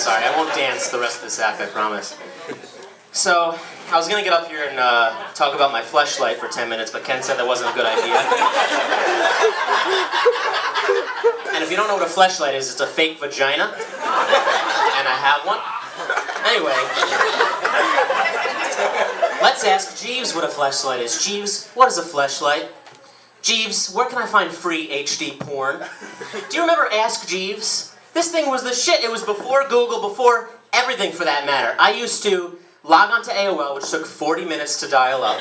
sorry. I won't dance the rest of this act, I promise. So, I was going to get up here and talk about my fleshlight for 10 minutes, but Ken said that wasn't a good idea. And if you don't know what a fleshlight is, it's a fake vagina. And I have one. Anyway, let's ask Jeeves what a fleshlight is. Jeeves, what is a fleshlight? Jeeves, where can I find free HD porn? Do you remember Ask Jeeves? This thing was the shit. It was before Google, before everything for that matter. I used to log on to AOL, which took 40 minutes to dial up,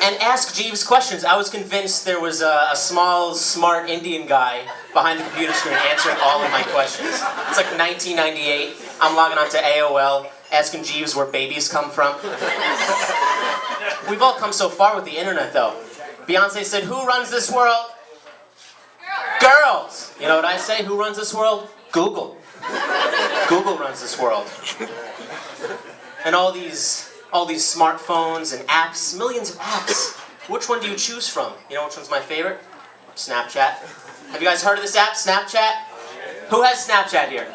and ask Jeeves questions. I was convinced there was a small, smart Indian guy behind the computer screen answering all of my questions. It's like 1998. I'm logging on to AOL, asking Jeeves where babies come from. We've all come so far with the internet, though. Beyonce said, "Who runs this world?" Girls! You know what I say? Who runs this world? Google. Google runs this world. And all these smartphones and apps, millions of apps. Which one do you choose from? You know which one's my favorite? Snapchat. Have you guys heard of this app, Snapchat? Who has Snapchat here?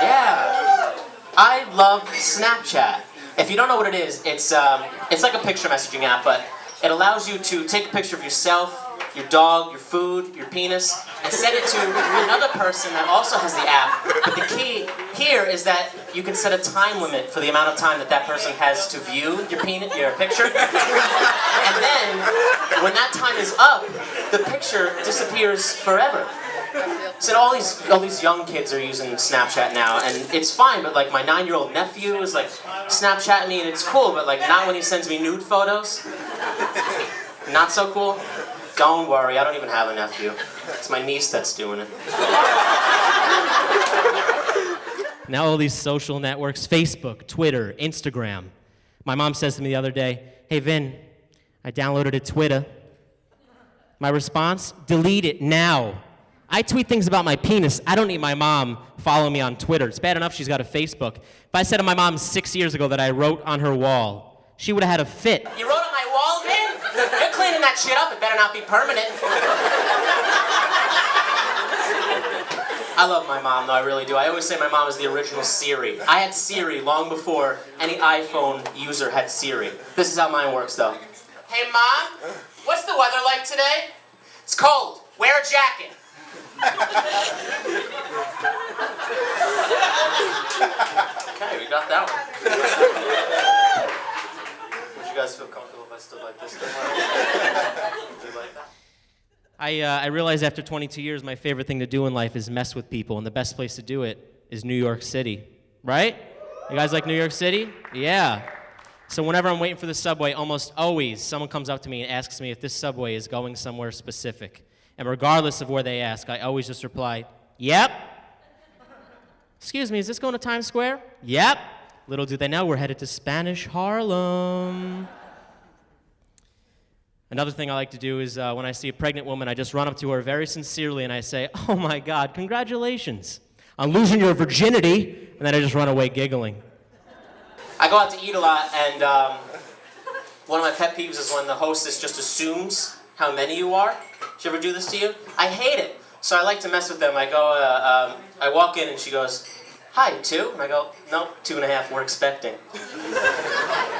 Yeah. I love Snapchat. If you don't know what it is, it's like a picture messaging app, but it allows you to take a picture of yourself, your dog, your food, your penis, and send it to another person that also has the app. But the key here is that you can set a time limit for the amount of time that that person has to view your picture. And then, when that time is up, the picture disappears forever. So all these young kids are using Snapchat now, and it's fine, but like my 9-year-old nephew is like Snapchatting me, and it's cool, but like not when he sends me nude photos. Not so cool. Don't worry, I don't even have a nephew. It's my niece that's doing it. Now all these social networks, Facebook, Twitter, Instagram. My mom says to me the other day, "Hey Vin, I downloaded a Twitter." My response, delete it now. I tweet things about my penis. I don't need my mom following me on Twitter. It's bad enough she's got a Facebook. If I said to my mom 6 years ago that I wrote on her wall, she would have had a fit. You wrote on my wall, Vin? You're cleaning that shit up. It better not be permanent. I love my mom, though. I really do. I always say my mom is the original Siri. I had Siri long before any iPhone user had Siri. This is how mine works, though. Hey, Mom, what's the weather like today? It's cold. Wear a jacket. Okay, we got that one. Would you guys feel comfortable if I stood like this? Would you like that? I realized after 22 years my favorite thing to do in life is mess with people, and the best place to do it is New York City. Right? You guys like New York City? Yeah. So whenever I'm waiting for the subway, almost always someone comes up to me and asks me if this subway is going somewhere specific. And regardless of where they ask, I always just reply, "Yep." "Excuse me, is this going to Times Square?" "Yep." Little do they know, we're headed to Spanish Harlem. Another thing I like to do is when I see a pregnant woman, I just run up to her very sincerely and I say, "Oh my God, congratulations on losing your virginity," and then I just run away giggling. I go out to eat a lot, and one of my pet peeves is when the hostess just assumes how many you are. Did you ever do this to you? I hate it. So I like to mess with them. I go, I walk in and she goes, "Hi, 2?" And I go, "Nope, 2.5, we're expecting."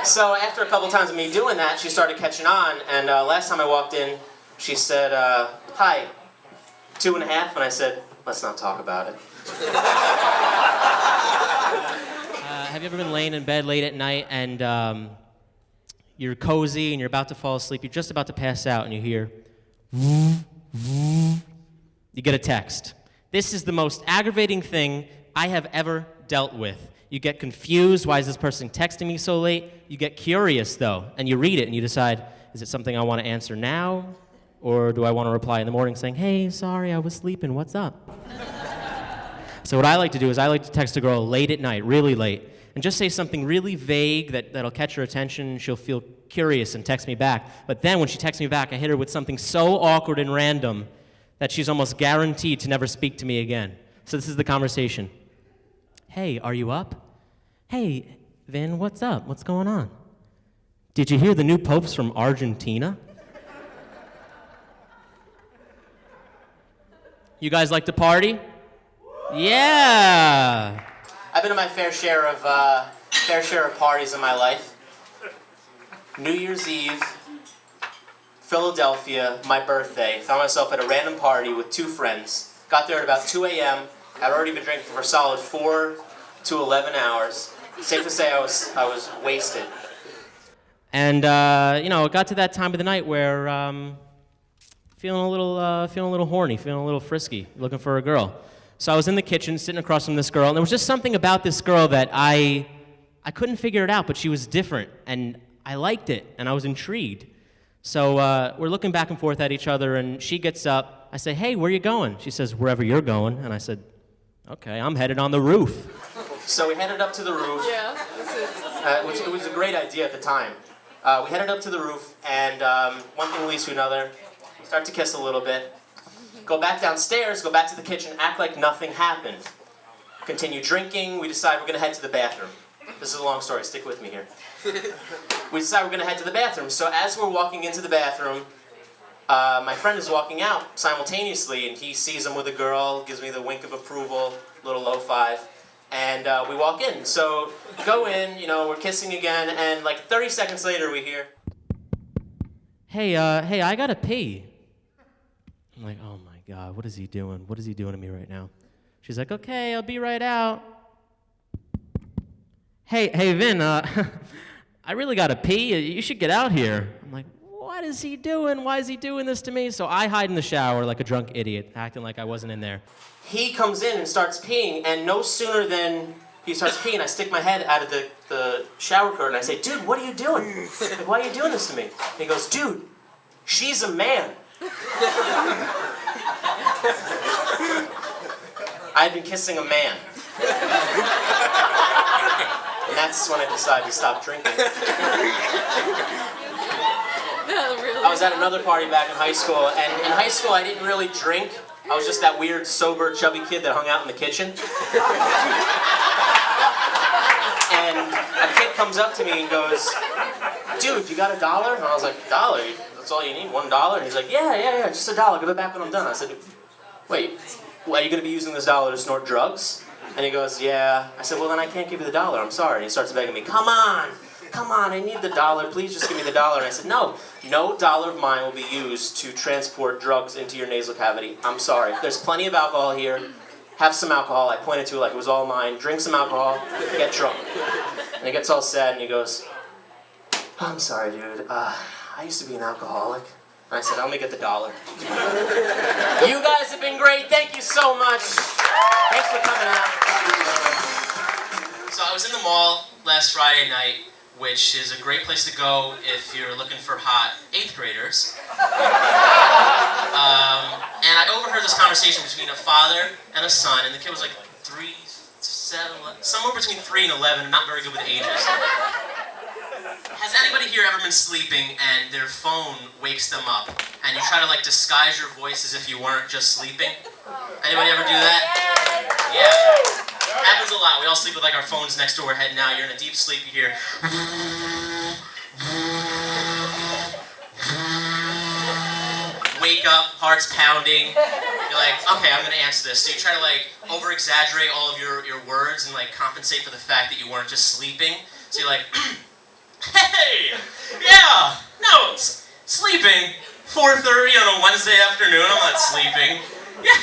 So after a couple times of me doing that, she started catching on, and last time I walked in, she said, "Hi, 2.5?" And I said, "Let's not talk about it." Have you ever been laying in bed late at night and you're cozy and you're about to fall asleep, you're just about to pass out, and you hear, you get a text. This is the most aggravating thing I have ever dealt with. You get confused, why is this person texting me so late? You get curious, though, and you read it and you decide, is it something I want to answer now? Or do I want to reply in the morning saying, "Hey, sorry, I was sleeping, what's up?" So what I like to do is I like to text a girl late at night, really late, and just say something really vague that'll catch her attention, and she'll feel curious and text me back. But then when she texts me back, I hit her with something so awkward and random that she's almost guaranteed to never speak to me again. So this is the conversation. "Hey, are you up?" "Hey, Vin, what's up? What's going on?" "Did you hear the new Pope's from Argentina?" You guys like to party? Yeah. I've been to my fair share of parties in my life. New Year's Eve, Philadelphia, my birthday. Found myself at a random party with 2 friends. Got there at about 2 a.m. I'd already been drinking for a solid 4 to 11 hours. Safe to say I was wasted. And it got to that time of the night where feeling a little horny, feeling a little frisky, looking for a girl. So I was in the kitchen, sitting across from this girl, and there was just something about this girl that I couldn't figure it out, but she was different, and I liked it, and I was intrigued. So we're looking back and forth at each other, and she gets up. I say, "Hey, where you going?" She says, "Wherever you're going." And I said, "Okay, I'm headed on the roof." So we headed up to the roof, which it was a great idea at the time. We headed up to the roof, and one thing leads to another. Start to kiss a little bit. Go back downstairs, go back to the kitchen, act like nothing happened. Continue drinking. We decide we're going to head to the bathroom. This is a long story. Stick with me here. We decide we're going to head to the bathroom. So as we're walking into the bathroom, my friend is walking out simultaneously, and he sees him with a girl, gives me the wink of approval, little low five, and we walk in. So go in, we're kissing again, and like 30 seconds later we hear, Hey, I gotta pee. I'm like, oh my God, what is he doing? What is he doing to me right now? She's like, okay, I'll be right out. Hey, Vin, I really gotta pee. You should get out here. I'm like, what is he doing? Why is he doing this to me? So I hide in the shower like a drunk idiot, acting like I wasn't in there. He comes in and starts peeing, and no sooner than he starts peeing, I stick my head out of the shower curtain. I say, dude, what are you doing? Like, why are you doing this to me? And he goes, dude, she's a man. I've been kissing a man. And that's when I decided to stop drinking. I was at another party back in high school, and in high school I didn't really drink. I was just that weird, sober, chubby kid that hung out in the kitchen. And a kid comes up to me and goes, dude, you got $1? And I was like, $1? That's all you need, $1? And he's like, yeah, just $1. Give it back when I'm done. I said, wait, are you going to be using this $1 to snort drugs? And he goes, yeah. I said, well, then I can't give you the $1. I'm sorry. And he starts begging me, come on, I need the $1. Please just give me the $1. And I said, no dollar of mine will be used to transport drugs into your nasal cavity. I'm sorry. There's plenty of alcohol here. Have some alcohol. I pointed to it like it was all mine. Drink some alcohol. Get drunk. And he gets all sad and he goes, I'm sorry, dude. I used to be an alcoholic. And I said, let me get the $1. You guys have been great. Thank you so much. Thanks for coming out. So I was in the mall last Friday night, which is a great place to go if you're looking for hot 8th graders. And I overheard this conversation between a father and a son, and the kid was like 3, 7, somewhere between 3 and 11, not very good with ages. Has anybody here ever been sleeping and their phone wakes them up, and you try to like disguise your voice as if you weren't just sleeping? Anybody ever do that? Yeah. Happens a lot. We all sleep with like our phones next to our head now. You're in a deep sleep, you hear wake up, heart's pounding. You're like, okay, I'm gonna answer this. So you try to like over-exaggerate all of your words and like compensate for the fact that you weren't just sleeping. So you're like, hey, yeah, no, sleeping, 4:30 on a Wednesday afternoon, I'm not sleeping. Yeah.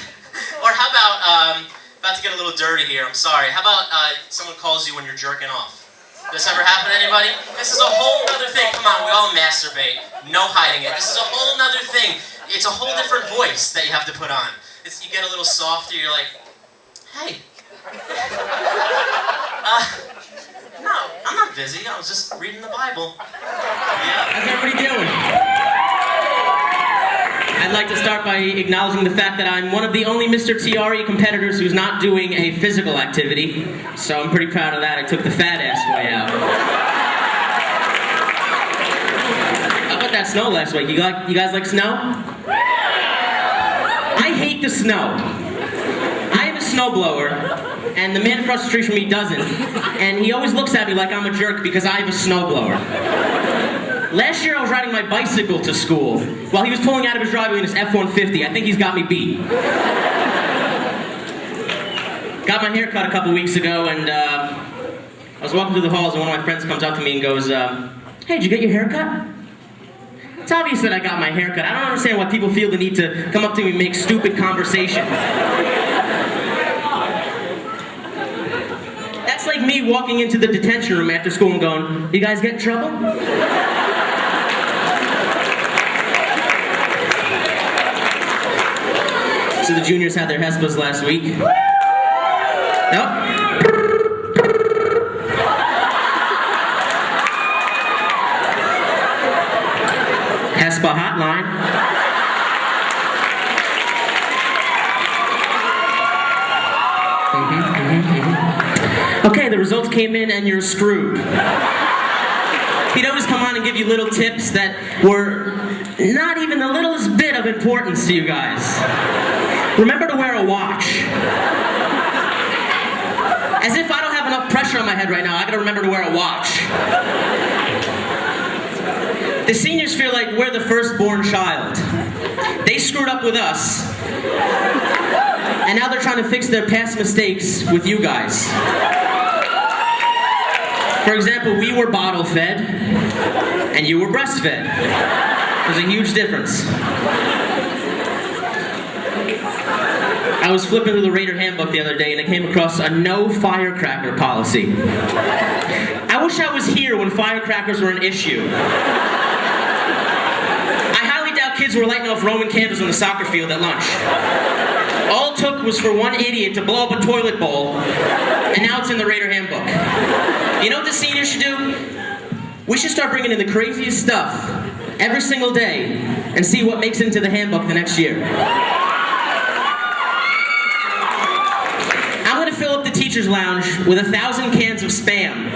Or how about, about to get a little dirty here, I'm sorry. How about someone calls you when you're jerking off? Does this ever happen to anybody? This is a whole other thing. Come on, we all masturbate. No hiding it. This is a whole other thing. It's a whole different voice that you have to put on. You get a little softer, you're like, hey. No, I'm not busy. I was just reading the Bible. Yeah. How's everybody doing? I'd like to start by acknowledging the fact that I'm one of the only Mr. TRE competitors who's not doing a physical activity, so I'm pretty proud of that. I took the fat ass way out. How about that snow last week? You guys like snow? I hate the snow. I have a snowblower, and the man across the street from me doesn't, and he always looks at me like I'm a jerk because I have a snowblower. Last year I was riding my bicycle to school while he was pulling out of his driveway in his F-150. I think he's got me beat. Got my hair cut a couple weeks ago, and I was walking through the halls, and one of my friends comes up to me and goes, "Hey, did you get your hair cut?" It's obvious that I got my hair cut. I don't understand why people feel the need to come up to me and make stupid conversation. That's like me walking into the detention room after school and going, "You guys get in trouble?" So the juniors had their HESPAs last week. Nope. HESPA hotline. Okay, the results came in and you're screwed. He'd always come on and give you little tips that were not even the littlest bit of importance to you guys. Remember to wear a watch. As if I don't have enough pressure on my head right now, I gotta remember to wear a watch. The seniors feel like we're the firstborn child. They screwed up with us, and now they're trying to fix their past mistakes with you guys. For example, we were bottle fed, and you were breastfed. There's a huge difference. I was flipping through the Raider handbook the other day, and I came across a no firecracker policy. I wish I was here when firecrackers were an issue. I highly doubt kids were lighting off Roman candles on the soccer field at lunch. All it took was for one idiot to blow up a toilet bowl, and now it's in the Raider handbook. You know what the seniors should do? We should start bringing in the craziest stuff every single day and see what makes it into the handbook the next year. I'm going to fill up the teacher's lounge with 1,000 cans of Spam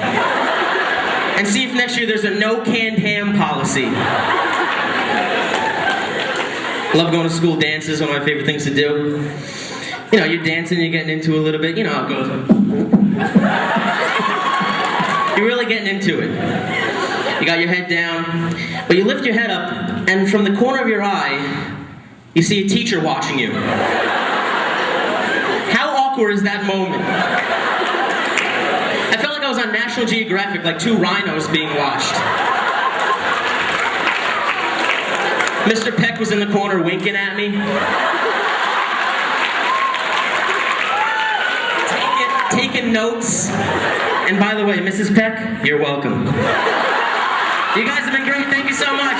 and see if next year there's a no canned ham policy. Love going to school dances, one of my favorite things to do. You know, you're dancing, you're getting into a little bit, you know how it goes. You're really getting into it. You got your head down, but you lift your head up, and from the corner of your eye, you see a teacher watching you. How awkward is that moment? I felt like I was on National Geographic, like two rhinos being watched. Mr. Peck was in the corner winking at me. Taking notes. And by the way, Mrs. Peck, you're welcome. You guys have been great. Thank you so much.